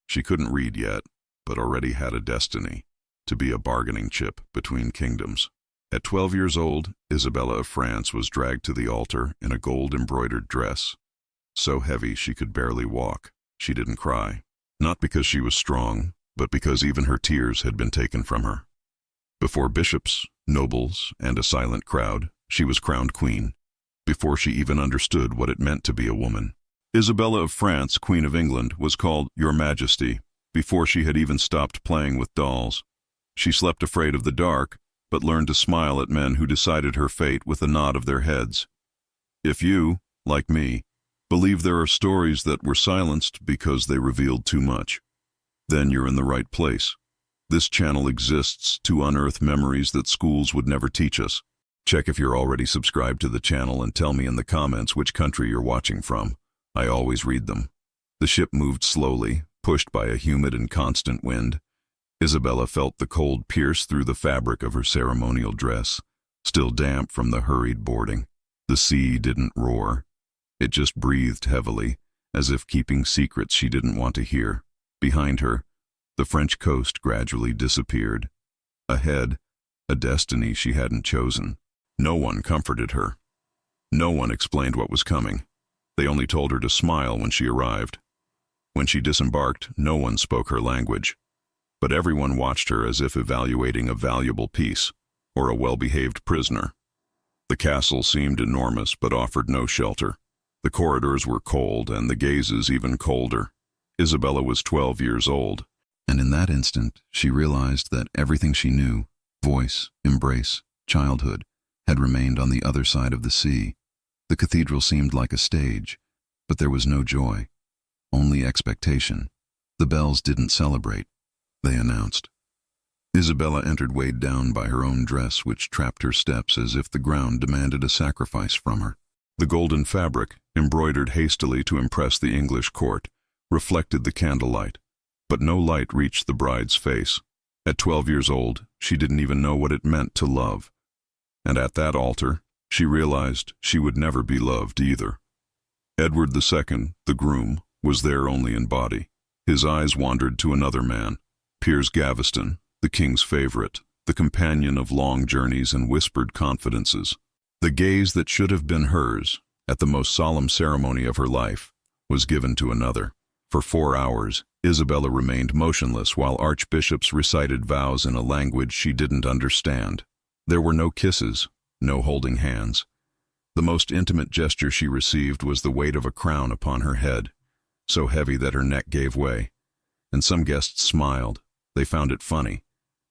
She couldn't read yet, but already had a destiny, to be a bargaining chip between kingdoms. At 12 years old, Isabella of France was dragged to the altar in a gold-embroidered dress. So heavy she could barely walk. She didn't cry. Not because she was strong, but because even her tears had been taken from her. Before bishops, nobles, and a silent crowd, she was crowned queen. Before she even understood what it meant to be a woman. Isabella of France, Queen of England, was called Your Majesty before she had even stopped playing with dolls. She slept afraid of the dark, but learned to smile at men who decided her fate with a nod of their heads. If you, like me, believe there are stories that were silenced because they revealed too much, then you're in the right place. This channel exists to unearth memories that schools would never teach us. Check if you're already subscribed to the channel and tell me in the comments which country you're watching from. I always read them. The ship moved slowly, pushed by a humid and constant wind. Isabella felt the cold pierce through the fabric of her ceremonial dress, still damp from the hurried boarding. The sea didn't roar. It just breathed heavily, as if keeping secrets she didn't want to hear. Behind her, the French coast gradually disappeared. Ahead, a destiny she hadn't chosen. No one comforted her. No one explained what was coming. They only told her to smile when she arrived. When she disembarked, no one spoke her language. But everyone watched her as if evaluating a valuable piece, or a well-behaved prisoner. The castle seemed enormous but offered no shelter. The corridors were cold and the gazes even colder. Isabella was 12 years old, and in that instant she realized that everything she knew, voice, embrace, childhood, had remained on the other side of the sea. The cathedral seemed like a stage, but there was no joy, only expectation. The bells didn't celebrate, they announced. Isabella entered weighed down by her own dress, which trapped her steps as if the ground demanded a sacrifice from her. The golden fabric, embroidered hastily to impress the English court, reflected the candlelight, but no light reached the bride's face. At 12 years old, she didn't even know what it meant to love. And at that altar, she realized she would never be loved either. Edward II, the groom, was there only in body. His eyes wandered to another man, Piers Gaveston, the king's favorite, the companion of long journeys and whispered confidences. The gaze that should have been hers, at the most solemn ceremony of her life, was given to another. For 4 hours, Isabella remained motionless while archbishops recited vows in a language she didn't understand. There were no kisses, no holding hands. The most intimate gesture she received was the weight of a crown upon her head, so heavy that her neck gave way. And some guests smiled. They found it funny.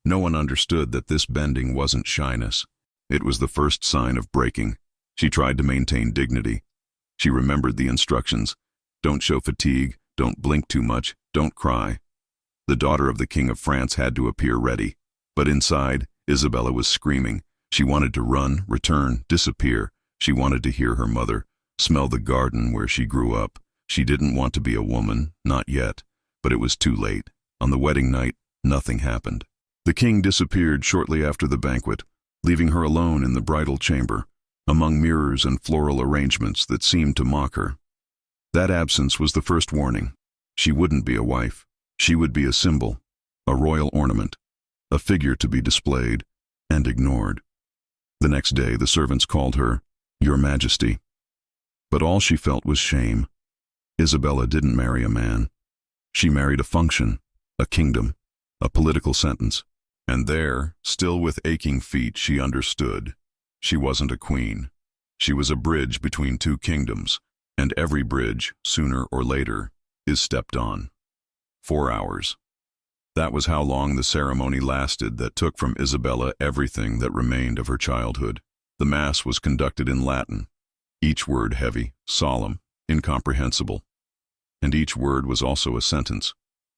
No one understood that this bending wasn't shyness. It was the first sign of breaking. She tried to maintain dignity. She remembered the instructions. Don't show fatigue, don't blink too much, don't cry. The daughter of the King of France had to appear ready. But inside, Isabella was screaming. She wanted to run, return, disappear. She wanted to hear her mother, smell the garden where she grew up. She didn't want to be a woman, not yet, but it was too late. On the wedding night, nothing happened. The king disappeared shortly after the banquet, leaving her alone in the bridal chamber, among mirrors and floral arrangements that seemed to mock her. That absence was the first warning. She wouldn't be a wife. She would be a symbol, a royal ornament, a figure to be displayed and ignored. The next day, the servants called her, Your Majesty. But all she felt was shame. Isabella didn't marry a man. She married a function, a kingdom, a political sentence. And there, still with aching feet, she understood. She wasn't a queen. She was a bridge between two kingdoms, and every bridge, sooner or later, is stepped on. 4 hours. That was how long the ceremony lasted that took from Isabella everything that remained of her childhood. The Mass was conducted in Latin, each word heavy, solemn, incomprehensible. And each word was also a sentence.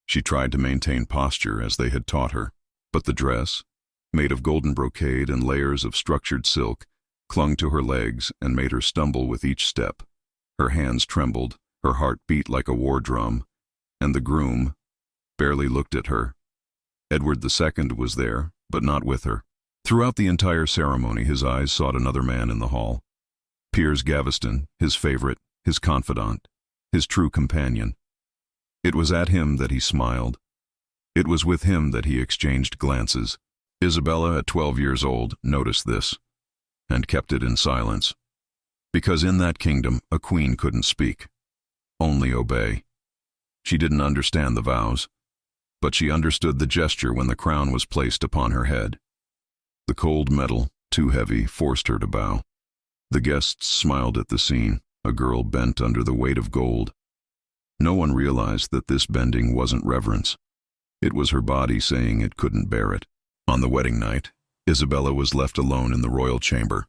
She tried to maintain posture as they had taught her, but the dress, made of golden brocade and layers of structured silk, clung to her legs and made her stumble with each step. Her hands trembled, her heart beat like a war drum, and the groom barely looked at her. Edward II was there, but not with her. Throughout the entire ceremony, his eyes sought another man in the hall. Piers Gaveston, his favorite, his confidant, his true companion. It was at him that he smiled. It was with him that he exchanged glances. Isabella, at 12 years old, noticed this, and kept it in silence. Because in that kingdom, a queen couldn't speak, only obey. She didn't understand the vows, but she understood the gesture when the crown was placed upon her head. The cold metal, too heavy, forced her to bow. The guests smiled at the scene, a girl bent under the weight of gold. No one realized that this bending wasn't reverence. It was her body saying it couldn't bear it. On the wedding night, Isabella was left alone in the royal chamber.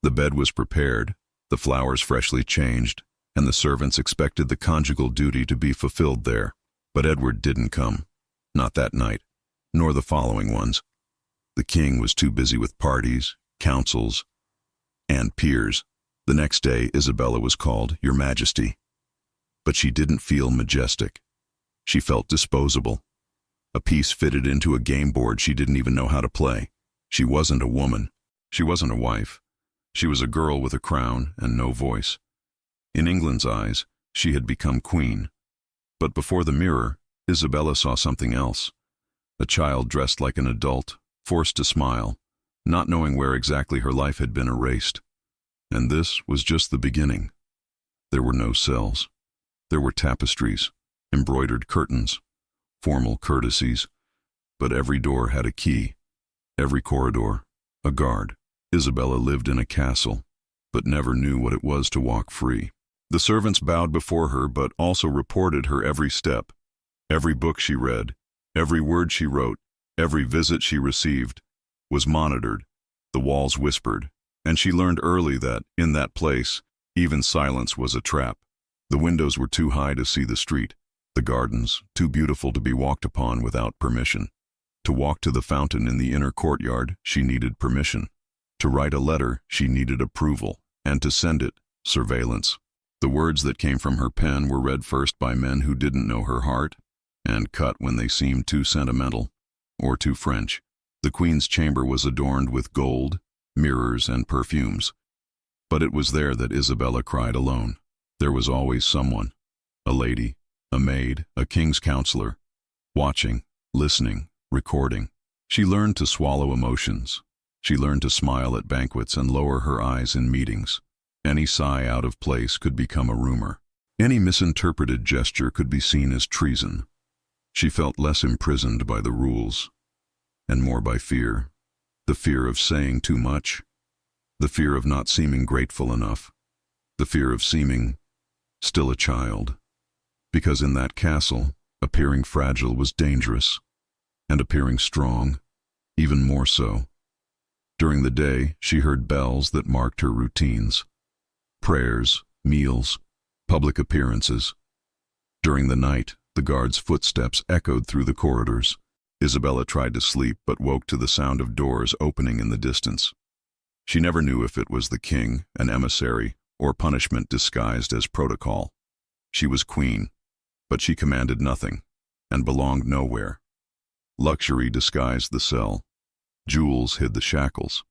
The bed was prepared, the flowers freshly changed, and the servants expected the conjugal duty to be fulfilled there. But Edward didn't come, not that night, nor the following ones. The king was too busy with parties, councils, and peers. The next day, Isabella was called Your Majesty. But she didn't feel majestic. She felt disposable. A piece fitted into a game board she didn't even know how to play. She wasn't a woman. She wasn't a wife. She was a girl with a crown and no voice. In England's eyes, she had become queen. But before the mirror, Isabella saw something else. A child dressed like an adult, forced to smile, not knowing where exactly her life had been erased. And this was just the beginning. There were no cells. There were tapestries, embroidered curtains, formal courtesies, but every door had a key, every corridor, a guard. Isabella lived in a castle, but never knew what it was to walk free. The servants bowed before her, but also reported her every step, every book she read, every word she wrote, every visit she received, was monitored. The walls whispered, and she learned early that, in that place, even silence was a trap. The windows were too high to see the street, the gardens too beautiful to be walked upon without permission. To walk to the fountain in the inner courtyard, she needed permission. To write a letter, she needed approval, and to send it, surveillance. The words that came from her pen were read first by men who didn't know her heart, and cut when they seemed too sentimental or too French. The queen's chamber was adorned with gold, mirrors, and perfumes. But it was there that Isabella cried alone. There was always someone, a lady, a maid, a king's counselor, watching, listening, recording. She learned to swallow emotions. She learned to smile at banquets and lower her eyes in meetings. Any sigh out of place could become a rumor. Any misinterpreted gesture could be seen as treason. She felt less imprisoned by the rules, and more by fear. The fear of saying too much, the fear of not seeming grateful enough, the fear of seeming still a child. Because in that castle, appearing fragile was dangerous, and appearing strong, even more so. During the day, she heard bells that marked her routines. Prayers, meals, public appearances. During the night, the guards' footsteps echoed through the corridors. Isabella tried to sleep but woke to the sound of doors opening in the distance. She never knew if it was the king, an emissary, or punishment disguised as protocol. She was queen, but she commanded nothing, and belonged nowhere. Luxury disguised the cell. Jewels hid the shackles,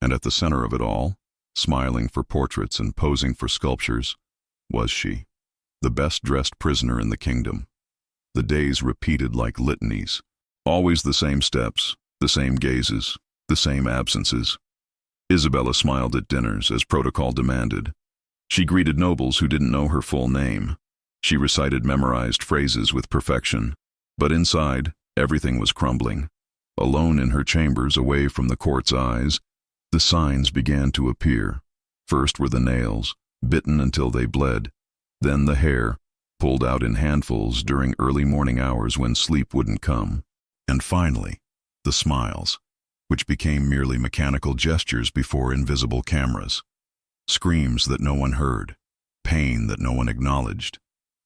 and at the center of it all, smiling for portraits and posing for sculptures, was she, the best-dressed prisoner in the kingdom. The days repeated like litanies, always the same steps, the same gazes, the same absences. Isabella smiled at dinners as protocol demanded. She greeted nobles who didn't know her full name. She recited memorized phrases with perfection, but inside, everything was crumbling. Alone in her chambers, away from the court's eyes, the signs began to appear. First were the nails, bitten until they bled, then the hair, pulled out in handfuls during early morning hours when sleep wouldn't come, and finally, the smiles, which became merely mechanical gestures before invisible cameras. Screams that no one heard, pain that no one acknowledged.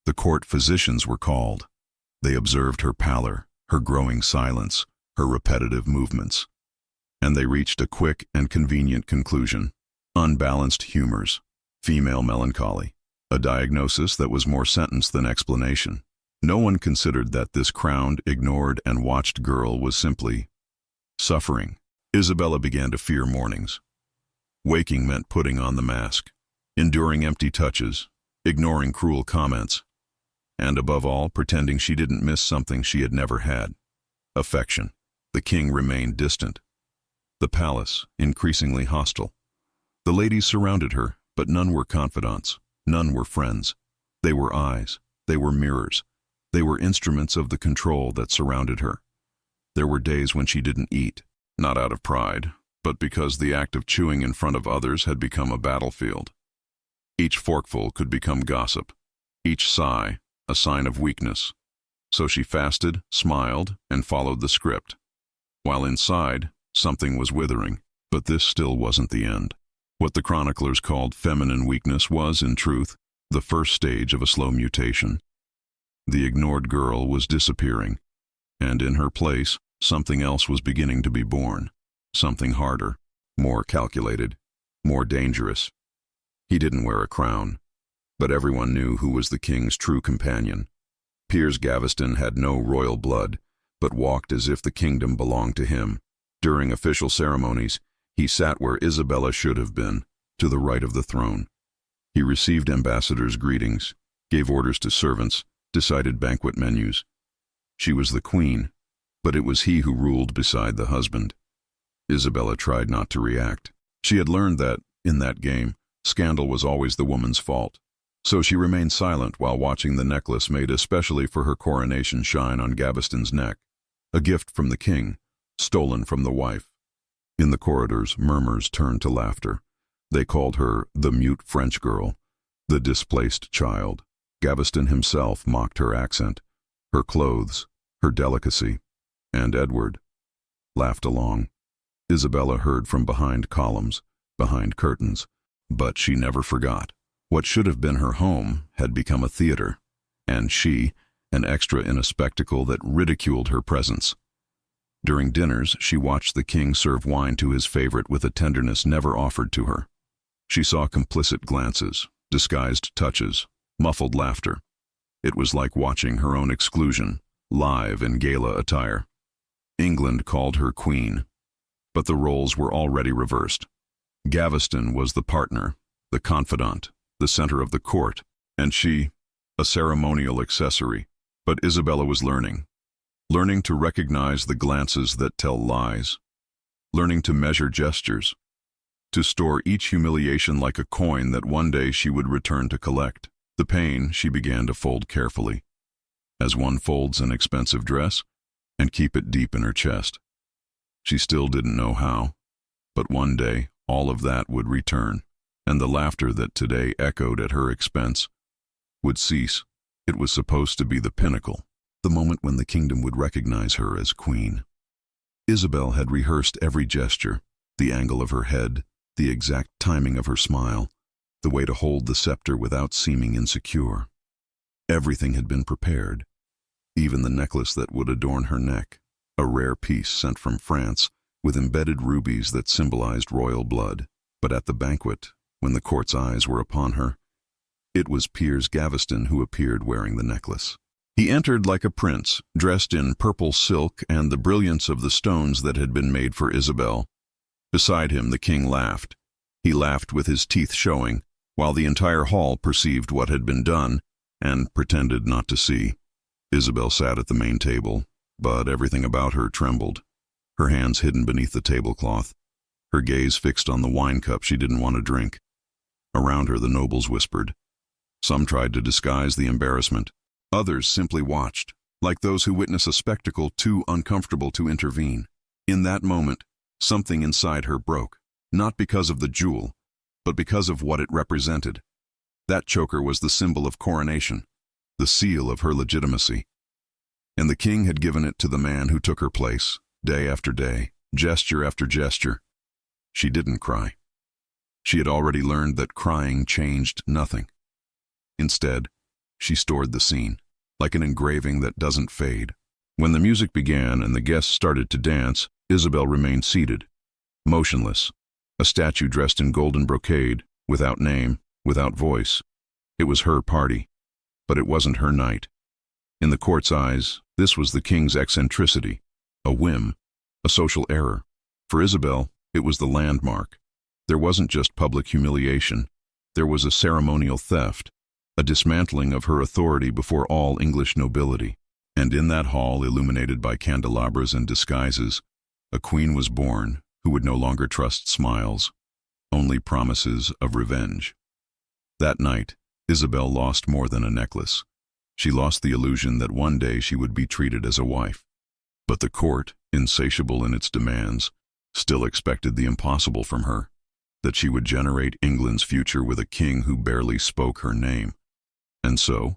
The court physicians were called. They observed her pallor, her growing silence, her repetitive movements. And they reached a quick and convenient conclusion. Unbalanced humors, female melancholy, a diagnosis that was more sentence than explanation. No one considered that this crowned, ignored, and watched girl was simply suffering. Isabella began to fear mornings. Waking meant putting on the mask, enduring empty touches, ignoring cruel comments. and above all, pretending she didn't miss something she had never had: affection. The king remained distant. The palace, increasingly hostile. The ladies surrounded her, but none were confidants, none were friends. They were eyes, they were mirrors, they were instruments of the control that surrounded her. There were days when she didn't eat, not out of pride, but because the act of chewing in front of others had become a battlefield. Each forkful could become gossip, each sigh a sign of weakness. So she fasted, smiled, and followed the script. While inside, something was withering, but this still wasn't the end. What the chroniclers called feminine weakness was, in truth, the first stage of a slow mutation. The ignored girl was disappearing, and in her place, something else was beginning to be born. Something harder, more calculated, more dangerous. He didn't wear a crown, but everyone knew who was the king's true companion. Piers Gaveston had no royal blood, but walked as if the kingdom belonged to him. During official ceremonies, he sat where Isabella should have been, to the right of the throne. He received ambassadors' greetings, gave orders to servants, decided banquet menus. She was the queen, but it was he who ruled beside the husband. Isabella tried not to react. She had learned that, in that game, scandal was always the woman's fault. So she remained silent while watching the necklace made especially for her coronation shine on Gaveston's neck, a gift from the king, stolen from the wife. In the corridors, murmurs turned to laughter. They called her the mute French girl, the displaced child. Gaveston himself mocked her accent, her clothes, her delicacy, and Edward laughed along. Isabella heard from behind columns, behind curtains, but she never forgot. What should have been her home had become a theater, and she, an extra in a spectacle that ridiculed her presence. During dinners, she watched the king serve wine to his favorite with a tenderness never offered to her. She saw complicit glances, disguised touches, muffled laughter. It was like watching her own exclusion, live in gala attire. England called her queen, but the roles were already reversed. Gaveston was the partner, the confidant, the center of the court, and she, a ceremonial accessory. But Isabella was learning to recognize the glances that tell lies, learning to measure gestures, to store each humiliation like a coin that one day she would return to collect. The pain she began to fold carefully, as one folds an expensive dress, and keep it deep in her chest. She still didn't know how, but one day all of that would return, and the laughter that today echoed at her expense would cease. It was supposed to be the pinnacle, the moment when the kingdom would recognize her as queen. Isabel had rehearsed every gesture, the angle of her head, the exact timing of her smile, the way to hold the scepter without seeming insecure. Everything had been prepared, even the necklace that would adorn her neck, a rare piece sent from France with embedded rubies that symbolized royal blood. But at the banquet, when the court's eyes were upon her, it was Piers Gaveston who appeared wearing the necklace. He entered like a prince, dressed in purple silk and the brilliance of the stones that had been made for Isabel. Beside him, the king laughed. He laughed with his teeth showing, while the entire hall perceived what had been done and pretended not to see. Isabel sat at the main table, but everything about her trembled, her hands hidden beneath the tablecloth, her gaze fixed on the wine cup she didn't want to drink. Around her, the nobles whispered. Some tried to disguise the embarrassment. Others simply watched, like those who witness a spectacle too uncomfortable to intervene. In that moment, something inside her broke, not because of the jewel, but because of what it represented. That choker was the symbol of coronation, the seal of her legitimacy. And the king had given it to the man who took her place, day after day, gesture after gesture. She didn't cry. She had already learned that crying changed nothing. Instead, she stored the scene, like an engraving that doesn't fade. When the music began and the guests started to dance, Isabel remained seated, motionless, a statue dressed in golden brocade, without name, without voice. It was her party, but it wasn't her night. In the court's eyes, this was the king's eccentricity, a whim, a social error. For Isabel, it was the landmark. There wasn't just public humiliation, there was a ceremonial theft, a dismantling of her authority before all English nobility. And in that hall, illuminated by candelabras and disguises, a queen was born who would no longer trust smiles, only promises of revenge. That night, Isabel lost more than a necklace. She lost the illusion that one day she would be treated as a wife. But the court, insatiable in its demands, still expected the impossible from her, that she would generate England's future with a king who barely spoke her name. And so,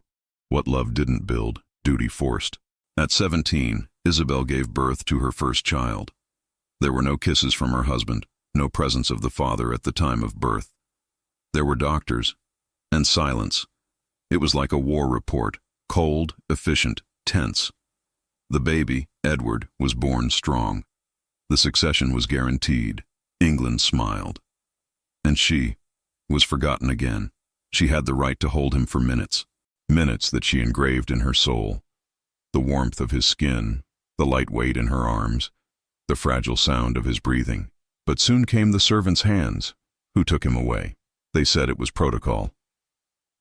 what love didn't build, duty forced. At 17, Isabel gave birth to her first child. There were no kisses from her husband, no presence of the father at the time of birth. There were doctors, and silence. It was like a war report, cold, efficient, tense. The baby, Edward, was born strong. The succession was guaranteed. England smiled. And she was forgotten again. She had the right to hold him for minutes, minutes that she engraved in her soul. The warmth of his skin, the light weight in her arms, the fragile sound of his breathing. But soon came the servants' hands, who took him away. They said it was protocol.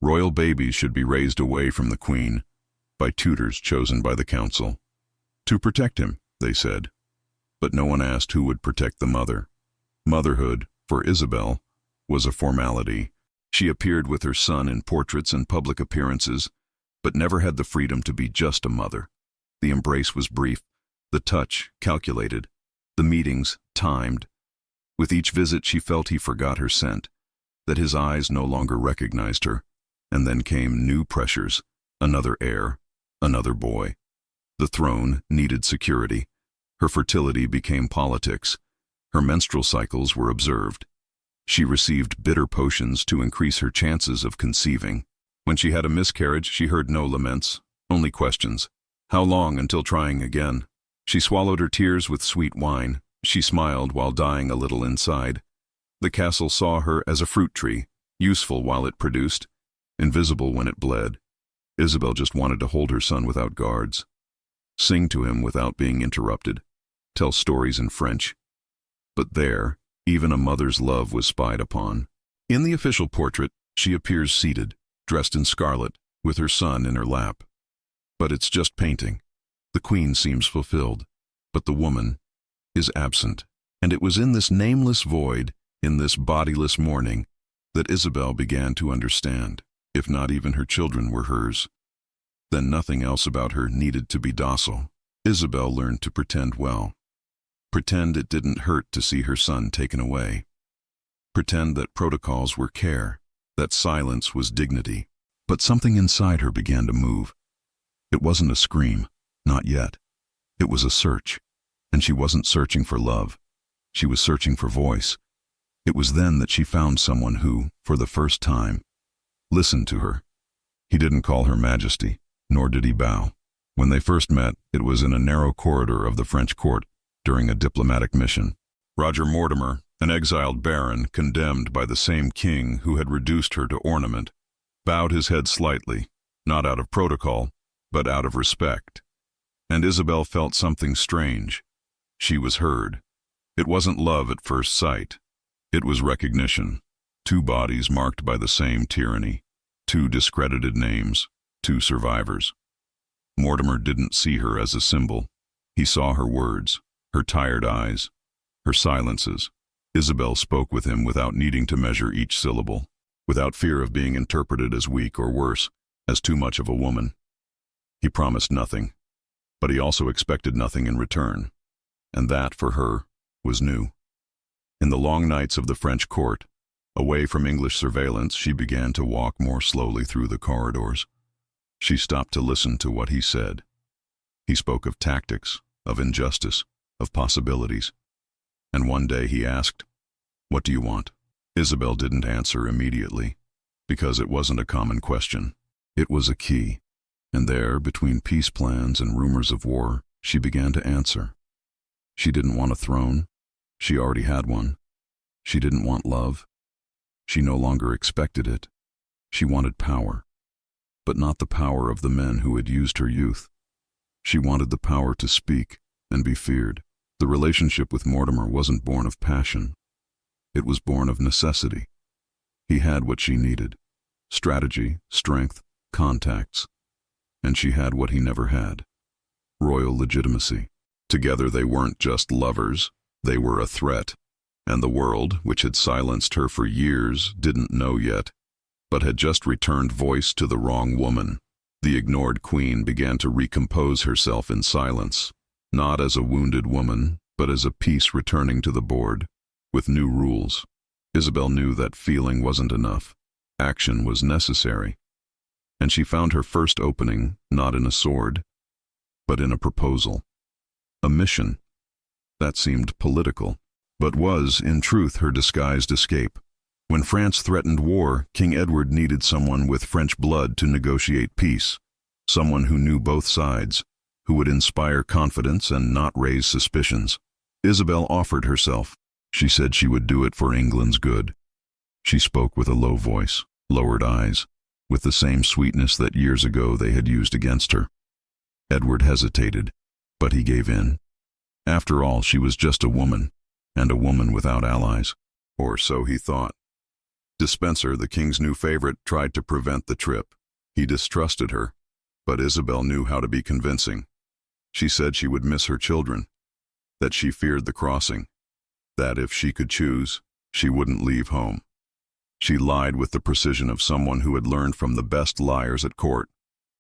Royal babies should be raised away from the queen, by tutors chosen by the council. To protect him, they said. But no one asked who would protect the mother. Motherhood, for Isabel, was a formality. She appeared with her son in portraits and public appearances, but never had the freedom to be just a mother. The embrace was brief, the touch calculated, the meetings timed. With each visit she felt he forgot her scent, that his eyes no longer recognized her, and then came new pressures, another heir, another boy. The throne needed security. Her fertility became politics. Her menstrual cycles were observed. She received bitter potions to increase her chances of conceiving. When she had a miscarriage, she heard no laments, only questions. How long until trying again? She swallowed her tears with sweet wine. She smiled while dying a little inside. The castle saw her as a fruit tree, useful while it produced, invisible when it bled. Isabel just wanted to hold her son without guards, sing to him without being interrupted, tell stories in French. But there, even a mother's love was spied upon. In the official portrait, she appears seated, dressed in scarlet, with her son in her lap. But it's just painting. The queen seems fulfilled, but the woman is absent. And it was in this nameless void, in this bodiless mourning, that Isabel began to understand, if not even her children were hers. Then nothing else about her needed to be docile. Isabel learned to pretend well. Pretend it didn't hurt to see her son taken away. Pretend that protocols were care, that silence was dignity. But something inside her began to move. It wasn't a scream, not yet. It was a search, and she wasn't searching for love. She was searching for voice. It was then that she found someone who, for the first time, listened to her. He didn't call her Majesty, nor did he bow. When they first met, it was in a narrow corridor of the French court during a diplomatic mission. Roger Mortimer, an exiled baron condemned by the same king who had reduced her to ornament, bowed his head slightly, not out of protocol, but out of respect. And Isabel felt something strange. She was heard. It wasn't love at first sight. It was recognition. Two bodies marked by the same tyranny. Two discredited names. Two survivors. Mortimer didn't see her as a symbol. He saw her words, her tired eyes, her silences. Isabel spoke with him without needing to measure each syllable, without fear of being interpreted as weak or worse, as too much of a woman. He promised nothing, but he also expected nothing in return, and that, for her, was new. In the long nights of the French court, away from English surveillance, she began to walk more slowly through the corridors. She stopped to listen to what he said. He spoke of tactics, of injustice, of possibilities. And one day he asked, "What do you want?" Isabel didn't answer immediately, because it wasn't a common question. It was a key. And there, between peace plans and rumors of war, she began to answer. She didn't want a throne. She already had one. She didn't want love. She no longer expected it. She wanted power, but not the power of the men who had used her youth. She wanted the power to speak and be feared. The relationship with Mortimer wasn't born of passion. It was born of necessity. He had what she needed. strategy, strength, contacts. And she had what he never had: royal legitimacy. Together they weren't just lovers, they were a threat. And the world, which had silenced her for years, didn't know yet, but had just returned voice to the wrong woman. The ignored queen began to recompose herself in silence, not as a wounded woman, but as a piece returning to the board, with new rules. Isabel knew that feeling wasn't enough. Action was necessary. And she found her first opening, not in a sword, but in a proposal. A mission. That seemed political, but was, in truth, her disguised escape. When France threatened war, King Edward needed someone with French blood to negotiate peace, someone who knew both sides, who would inspire confidence and not raise suspicions. Isabel offered herself. She said she would do it for England's good. She spoke with a low voice, lowered eyes, with the same sweetness that years ago they had used against her. Edward hesitated, but he gave in. After all, she was just a woman, and a woman without allies. Or so he thought. Despenser, the king's new favorite, tried to prevent the trip. He distrusted her, but Isabel knew how to be convincing. She said she would miss her children, that she feared the crossing, that if she could choose, she wouldn't leave home. She lied with the precision of someone who had learned from the best liars at court.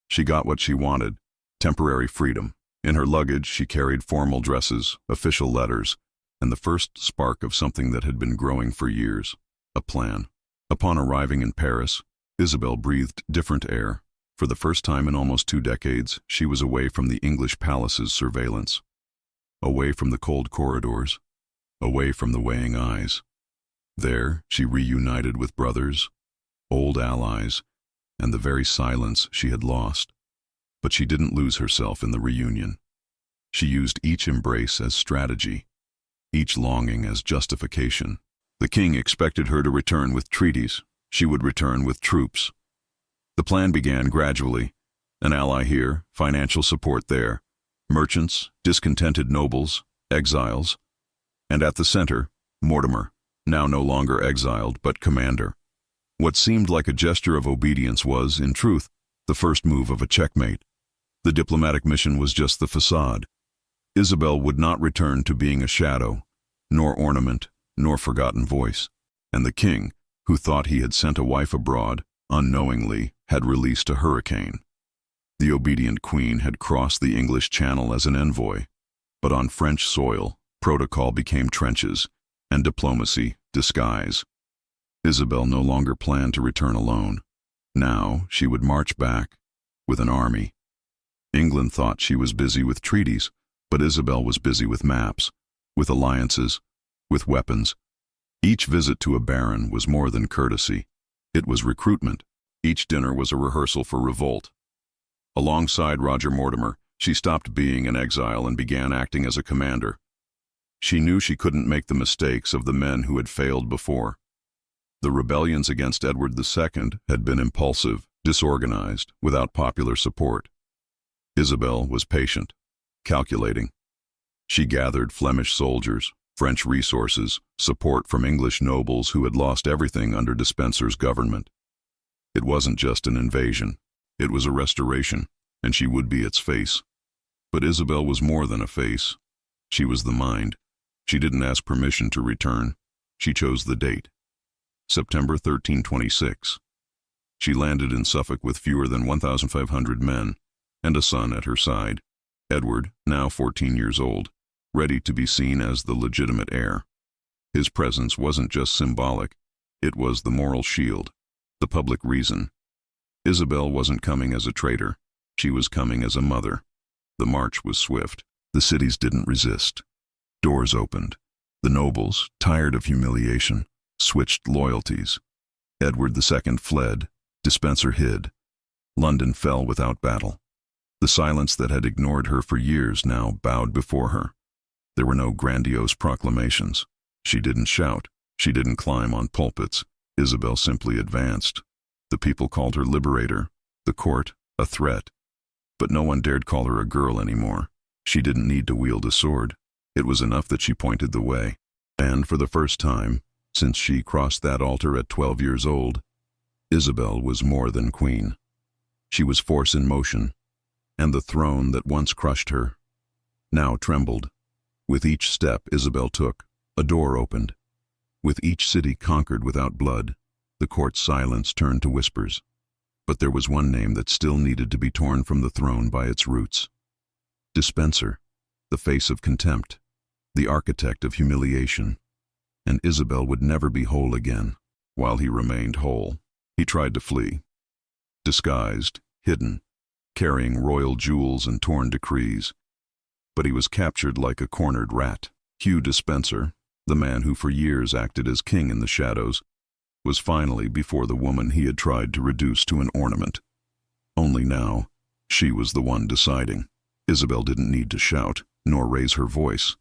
She got what she wanted: temporary freedom. In her luggage she carried formal dresses, official letters, and the first spark of something that had been growing for years: a plan. Upon arriving in Paris, Isabel breathed different air. For the first time in almost 2 decades, she was away from the English palace's surveillance, away from the cold corridors, away from the weighing eyes. There, she reunited with brothers, old allies, and the very silence she had lost. But she didn't lose herself in the reunion. She used each embrace as strategy, each longing as justification. The king expected her to return with treaties. She would return with troops. The plan began gradually: an ally here, financial support there, merchants, discontented nobles, exiles, and at the center, Mortimer, now no longer exiled but commander. What seemed like a gesture of obedience was, in truth, the first move of a checkmate. The diplomatic mission was just the facade. Isabel would not return to being a shadow, nor ornament, nor forgotten voice. And the king, who thought he had sent a wife abroad, unknowingly had released a hurricane. The obedient queen had crossed the English Channel as an envoy, but on French soil, protocol became trenches, and diplomacy, disguise. Isabel no longer planned to return alone. Now she would march back, with an army. England thought she was busy with treaties, but Isabel was busy with maps, with alliances, with weapons. Each visit to a baron was more than courtesy. It was recruitment. Each dinner was a rehearsal for revolt. Alongside Roger Mortimer, she stopped being an exile and began acting as a commander. She knew she couldn't make the mistakes of the men who had failed before. The rebellions against Edward II had been impulsive, disorganized, without popular support. Isabel was patient, calculating. She gathered Flemish soldiers, French resources, support from English nobles who had lost everything under Despenser's government. It wasn't just an invasion. It was a restoration, and she would be its face. But Isabel was more than a face. She was the mind. She didn't ask permission to return. She chose the date: September 1326. She landed in Suffolk with fewer than 1,500 men, and a son at her side, Edward, now 14 years old, ready to be seen as the legitimate heir. His presence wasn't just symbolic, it was the moral shield, the public reason. Isabel wasn't coming as a traitor, she was coming as a mother. The march was swift. The cities didn't resist. Doors opened. The nobles, tired of humiliation, switched loyalties. Edward II fled. Despenser hid. London fell without battle. The silence that had ignored her for years now bowed before her. There were no grandiose proclamations. She didn't shout. She didn't climb on pulpits. Isabel simply advanced. The people called her liberator, the court a threat. But no one dared call her a girl anymore. She didn't need to wield a sword. It was enough that she pointed the way. And for the first time, since she crossed that altar at 12 years old, Isabel was more than queen. She was force in motion, and the throne that once crushed her now trembled. With each step Isabel took, a door opened. With each city conquered without blood, the court's silence turned to whispers. But there was one name that still needed to be torn from the throne by its roots. Dispenser, the face of contempt, the architect of humiliation. And Isabel would never be whole again. While he remained whole, he tried to flee. Disguised, hidden, carrying royal jewels and torn decrees. But he was captured like a cornered rat. Hugh Dispenser, the man who for years acted as king in the shadows, was finally before the woman he had tried to reduce to an ornament. Only now, she was the one deciding. Isabel didn't need to shout, nor raise her voice.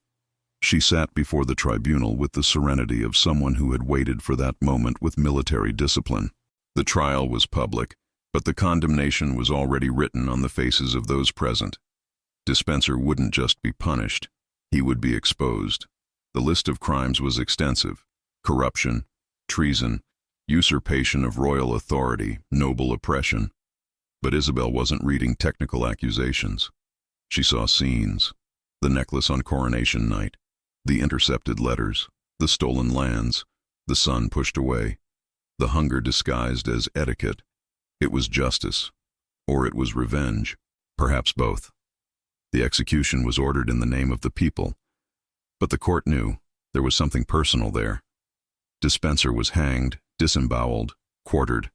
She sat before the tribunal with the serenity of someone who had waited for that moment with military discipline. The trial was public, but the condemnation was already written on the faces of those present. Dispenser wouldn't just be punished, he would be exposed. The list of crimes was extensive: corruption, treason, usurpation of royal authority, noble oppression. But Isabel wasn't reading technical accusations. She saw scenes: the necklace on coronation night, the intercepted letters, the stolen lands, the son pushed away, the hunger disguised as etiquette. It was justice, or it was revenge, perhaps both. The execution was ordered in the name of the people, but the court knew there was something personal there. Dispenser was hanged, disemboweled, quartered.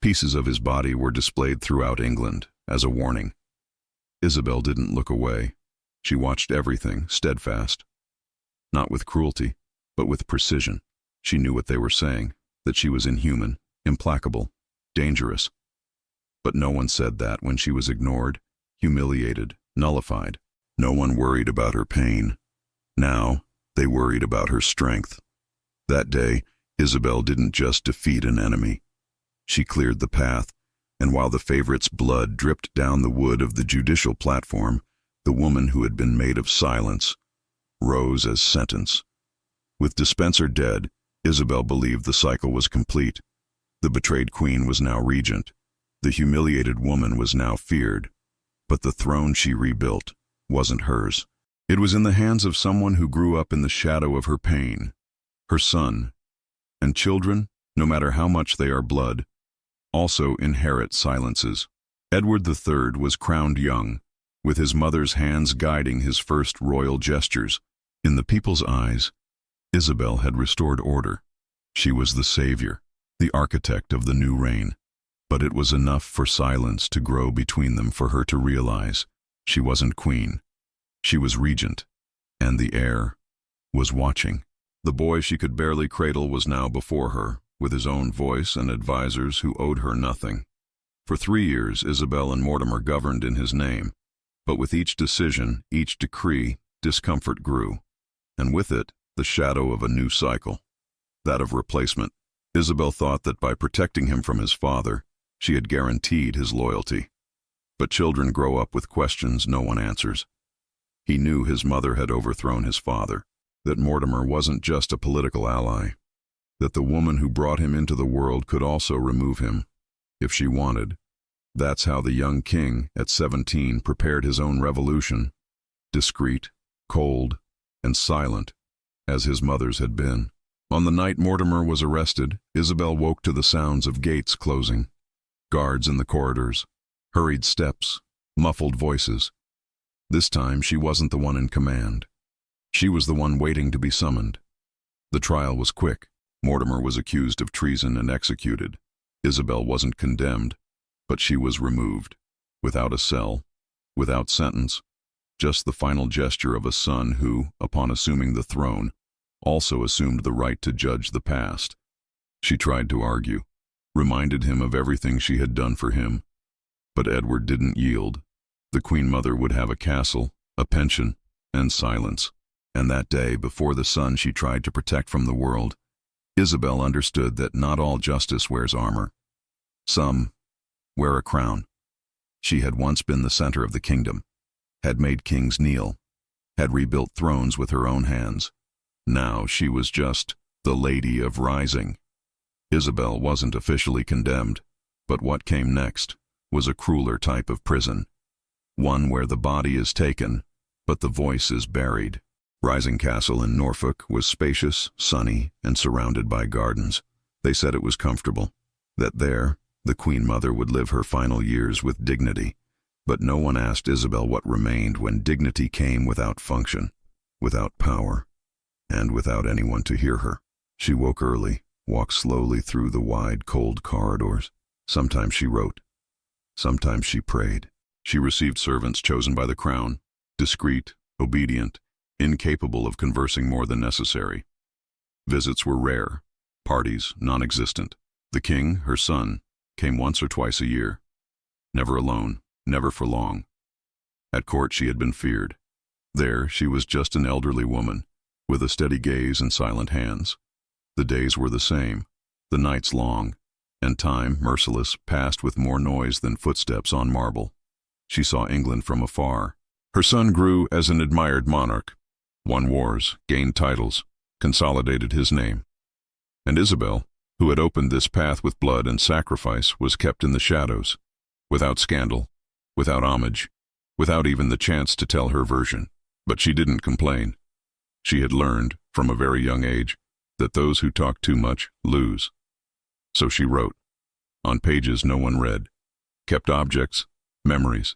Pieces of his body were displayed throughout England as a warning. Isabel didn't look away. She watched everything, steadfast. Not with cruelty, but with precision. She knew what they were saying, that she was inhuman, implacable, dangerous. But no one said that when she was ignored, humiliated, nullified. No one worried about her pain. Now, they worried about her strength. That day, Isabel didn't just defeat an enemy. She cleared the path, and while the favorite's blood dripped down the wood of the judicial platform, the woman who had been made of silence rose as sentence. With Dispenser dead, Isabel believed the cycle was complete. The betrayed queen was now regent. The humiliated woman was now feared. But the throne she rebuilt wasn't hers. It was in the hands of someone who grew up in the shadow of her pain, her son. And children, no matter how much they are blood, also inherit silences. Edward III was crowned young, with his mother's hands guiding his first royal gestures. In the people's eyes, Isabel had restored order. She was the savior, the architect of the new reign. But it was enough for silence to grow between them for her to realize she wasn't queen. She was regent, and the heir was watching. The boy she could barely cradle was now before her, with his own voice and advisors who owed her nothing. For 3 years, Isabel and Mortimer governed in his name. But with each decision, each decree, discomfort grew. And with it, the shadow of a new cycle, that of replacement. Isabel thought that by protecting him from his father, she had guaranteed his loyalty. But children grow up with questions no one answers. He knew his mother had overthrown his father, that Mortimer wasn't just a political ally, that the woman who brought him into the world could also remove him, if she wanted. That's how the young king, at 17, prepared his own revolution, discreet, cold, and silent, as his mother's had been. On the night Mortimer was arrested, Isabel woke to the sounds of gates closing, guards in the corridors, hurried steps, muffled voices. This time she wasn't the one in command. She was the one waiting to be summoned. The trial was quick. Mortimer was accused of treason and executed. Isabel wasn't condemned, but she was removed, without a cell, without sentence, just the final gesture of a son who, upon assuming the throne, also assumed the right to judge the past. She tried to argue, reminded him of everything she had done for him. But Edward didn't yield. The Queen Mother would have a castle, a pension, and silence. And that day, before the son she tried to protect from the world, Isabel understood that not all justice wears armor. Some wear a crown. She had once been the center of the kingdom, had made kings kneel, had rebuilt thrones with her own hands. Now she was just the Lady of Rising. Isabel wasn't officially condemned, but what came next was a crueler type of prison, one where the body is taken, but the voice is buried. Rising Castle in Norfolk was spacious, sunny, and surrounded by gardens. They said it was comfortable, that there, the Queen Mother would live her final years with dignity. But no one asked Isabel what remained when dignity came without function, without power, and without anyone to hear her. She woke early, walked slowly through the wide, cold corridors. Sometimes she wrote. Sometimes she prayed. She received servants chosen by the crown, discreet, obedient, incapable of conversing more than necessary. Visits were rare, parties non-existent. The king, her son, came once or twice a year. Never alone, never for long. At court she had been feared. There she was just an elderly woman, with a steady gaze and silent hands. The days were the same, the nights long, and time, merciless, passed with more noise than footsteps on marble. She saw England from afar. Her son grew as an admired monarch, won wars, gained titles, consolidated his name. And Isabel, who had opened this path with blood and sacrifice, was kept in the shadows, without scandal, without homage, without even the chance to tell her version. But she didn't complain. She had learned, from a very young age, that those who talk too much lose. So she wrote, on pages no one read, kept objects, memories.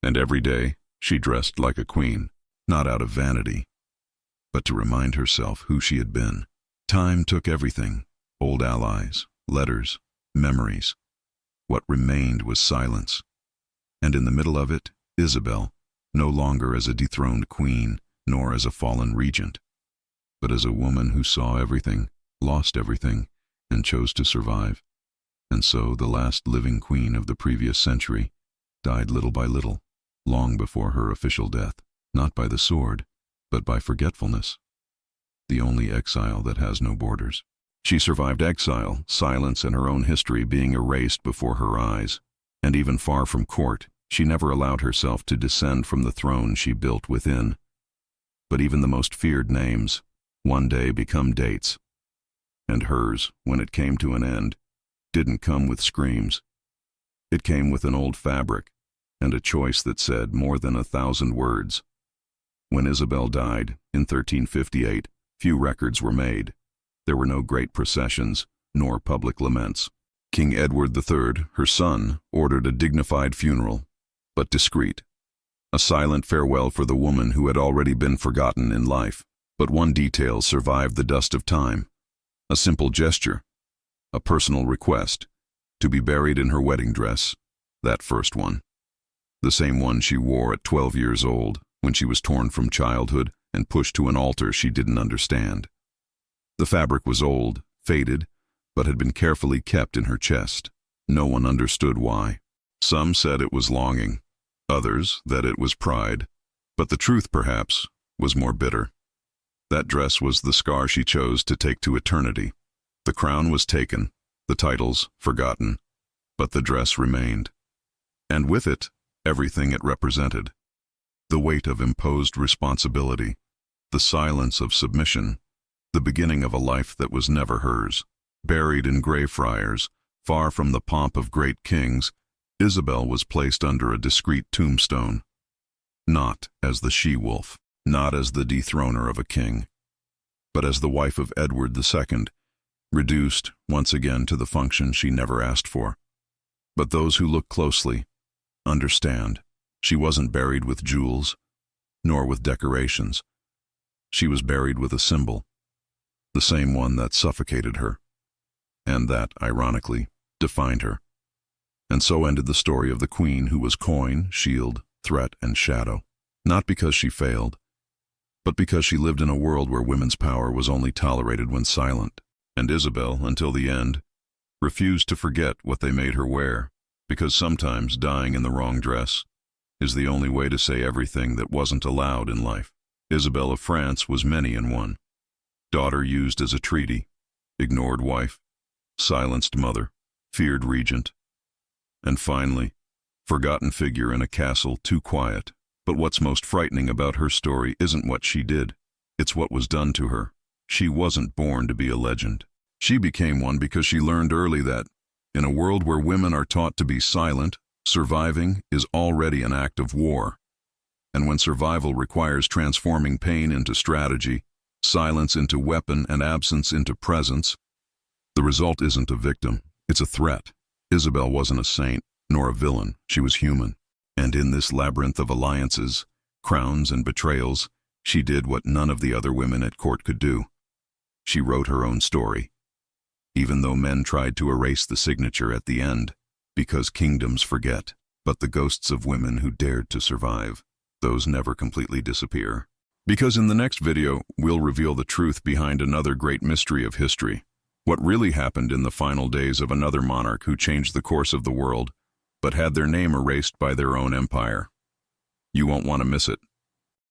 And every day she dressed like a queen, not out of vanity, but to remind herself who she had been. Time took everything, old allies, letters, memories. What remained was silence. And in the middle of it, Isabel, no longer as a dethroned queen, nor as a fallen regent, but as a woman who saw everything, lost everything, and chose to survive. And so the last living queen of the previous century died little by little, long before her official death, not by the sword, but by forgetfulness, the only exile that has no borders. She survived exile, silence, and her own history being erased before her eyes. And even far from court, she never allowed herself to descend from the throne she built within. But even the most feared names one day become dates. And hers, when it came to an end, didn't come with screams. It came with an old fabric, and a choice that said more than 1,000 words. When Isabel died, in 1358, few records were made. There were no great processions, nor public laments. King Edward III, her son, ordered a dignified funeral, but discreet. A silent farewell for the woman who had already been forgotten in life. But one detail survived the dust of time. A simple gesture, a personal request, to be buried in her wedding dress, that first one. The same one she wore at 12 years old, when she was torn from childhood and pushed to an altar she didn't understand. The fabric was old, faded, but had been carefully kept in her chest. No one understood why. Some said it was longing, others that it was pride, but the truth, perhaps, was more bitter. That dress was the scar she chose to take to eternity. The crown was taken, the titles forgotten, but the dress remained. And with it, everything it represented. The weight of imposed responsibility, the silence of submission, the beginning of a life that was never hers. Buried in Greyfriars, far from the pomp of great kings, Isabel was placed under a discreet tombstone. Not as the she-wolf, not as the dethroner of a king, but as the wife of Edward II, reduced once again to the function she never asked for. But those who look closely understand. She wasn't buried with jewels, nor with decorations. She was buried with a symbol, the same one that suffocated her, and that, ironically, defined her. And so ended the story of the queen who was coin, shield, threat, and shadow. Not because she failed, but because she lived in a world where women's power was only tolerated when silent. And Isabel, until the end, refused to forget what they made her wear, because sometimes dying in the wrong dress is the only way to say everything that wasn't allowed in life. Isabel of France was many in one. Daughter used as a treaty, ignored wife, silenced mother, feared regent, and finally, forgotten figure in a castle too quiet. But what's most frightening about her story isn't what she did, it's what was done to her. She wasn't born to be a legend. She became one because she learned early that, in a world where women are taught to be silent, surviving is already an act of war. And when survival requires transforming pain into strategy, silence into weapon, and absence into presence, the result isn't a victim, it's a threat. Isabel wasn't a saint, nor a villain, she was human. And in this labyrinth of alliances, crowns, and betrayals, she did what none of the other women at court could do. She wrote her own story, even though men tried to erase the signature at the end, because kingdoms forget. But the ghosts of women who dared to survive, those never completely disappear. Because in the next video, we'll reveal the truth behind another great mystery of history. What really happened in the final days of another monarch who changed the course of the world, but had their name erased by their own empire. You won't want to miss it.